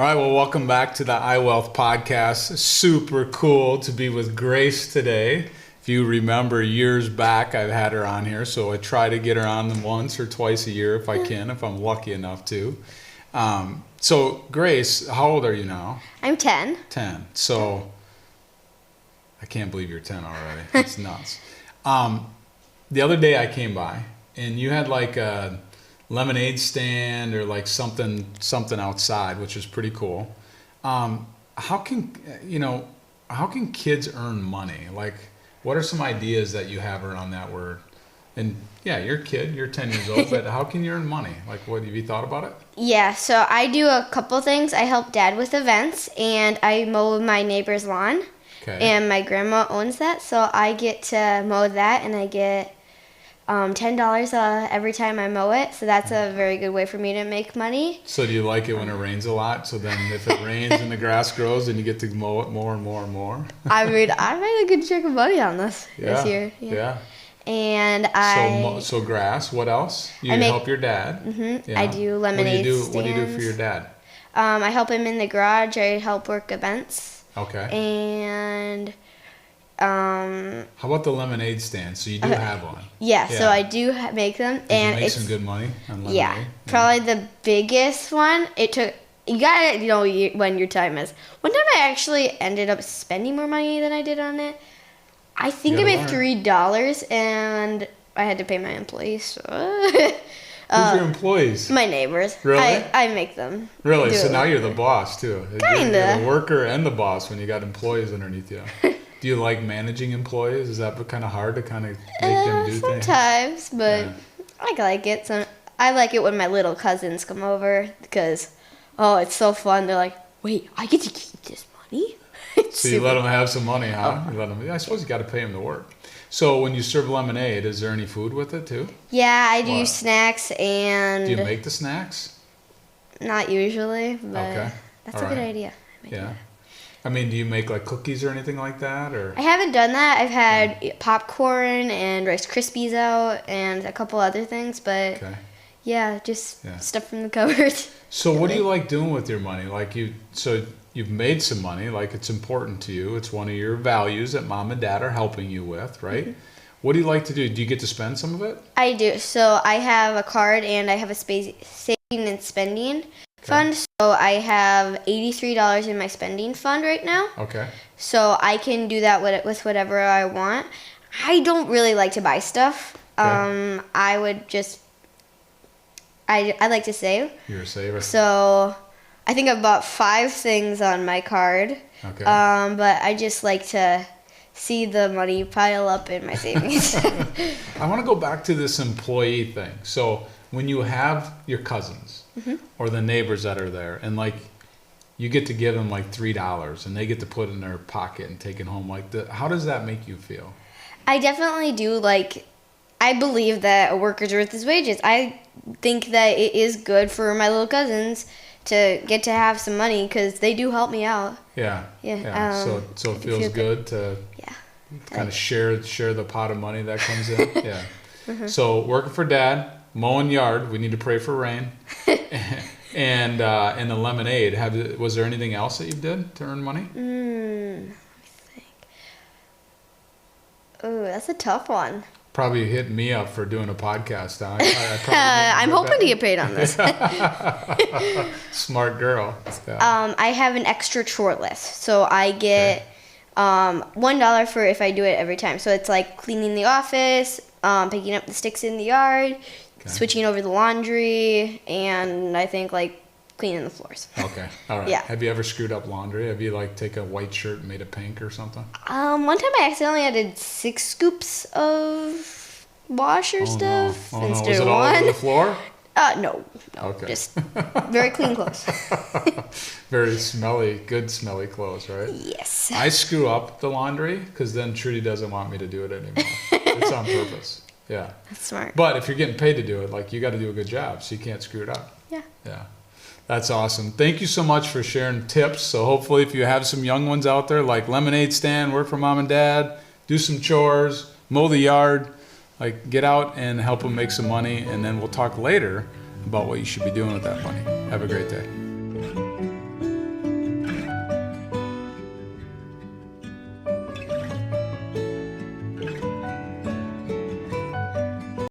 All right, well, welcome back to the iWealth podcast. Super cool to be with Grace today. If you remember years back, I've had her on here, so I try to get her on once or twice a year if I can, if I'm lucky enough to. So, Grace, how old are you now? I'm 10. 10. So, I can't believe you're 10 already. It's nuts. The other day I came by, and you had like a lemonade stand or like something outside, which is pretty cool. How can kids earn money? Like, what are some ideas that you have around that word? And yeah, you're a kid, you're 10 years old, but how can you earn money? Like, what have you thought about it? Yeah, so I do a couple things. I help Dad with events, and I mow my neighbor's lawn. Okay. And my grandma owns that, so I get to mow that, and I get $10 every time I mow it. So that's a very good way for me to make money. So do you like it when it rains a lot? So then if it rains and the grass grows, then you get to mow it more and more and more? I mean, I made a good chunk of money on this year. Yeah. And So grass, what else? You help your dad. Mm-hmm. Yeah. I do lemonade stands. What do you do for your dad? I help him in the garage. I help work events. Okay. And how about the lemonade stand? So you do have one. Yeah, so I do make them. Did you make some good money on lemonade? Yeah, probably the biggest one. You gotta know when your time is. One time I actually ended up spending more money than I did on it. I think I made $3, and I had to pay my employees. So. Who's your employees? My neighbors. Really? I make them. Really? So now you're the boss too. Kinda. You're the worker and the boss when you got employees underneath you. Do you like managing employees? Is that kind of hard to kind of make them do things? Sometimes, but I like it. I like it when my little cousins come over because, it's so fun. They're like, wait, I get to keep this money? So you let them have some money, huh? I suppose you got to pay them to work. So when you serve lemonade, is there any food with it too? Yeah, I do snacks and... Do you make the snacks? Not usually, but that's a good idea. Yeah. I mean, do you make like cookies or anything like that? Or I haven't done that. I've had popcorn and Rice Krispies out and a couple other things, but just stuff from the cupboard. So what do you like doing with your money? Like you've made some money, like it's important to you. It's one of your values that mom and dad are helping you with, right? Mm-hmm. What do you like to do? Do you get to spend some of it? I do. So I have a card and I have a saving and spending fund. So I have $83 in my spending fund right now. Okay. So I can do that with whatever I want. I don't really like to buy stuff. Okay. I like to save. You're a saver. So I think I've bought 5 things on my card. Okay. But I just like to see the money pile up in my savings. I want to go back to this employee thing. So when you have your cousins or the neighbors that are there, and like you get to give them like $3 and they get to put it in their pocket and take it home, how does that make you feel? I definitely do. I believe that a worker's worth his wages. I think that it is good for my little cousins to get to have some money because they do help me out. Yeah. So it feels good to kind of share the pot of money that comes in. Yeah. Mm-hmm. So working for dad, mowing yard. We need to pray for rain. And the lemonade. Was there anything else that you did to earn money? Let me think. Oh, that's a tough one. Probably hitting me up for doing a podcast. I'm hoping to get paid on this. Smart girl. Yeah. I have an extra chore list. So I get $1 for if I do it every time. So it's like cleaning the office, picking up the sticks in the yard, switching over the laundry, and I think cleaning the floors. Okay. All right. Yeah. Have you ever screwed up laundry? Have you take a white shirt and made it pink or something? One time I accidentally added 6 scoops of washer stuff instead of 1. Was it all over the floor? No. Okay. Just very clean clothes. Very good smelly clothes, right? Yes. I screw up the laundry because then Trudy doesn't want me to do it anymore. It's on purpose. Yeah. That's smart. But if you're getting paid to do it, you got to do a good job, so you can't screw it up. Yeah. Yeah. That's awesome. Thank you so much for sharing tips. So hopefully if you have some young ones out there, like lemonade stand, work for mom and dad, do some chores, mow the yard, get out and help them make some money. And then we'll talk later about what you should be doing with that money. Have a great day.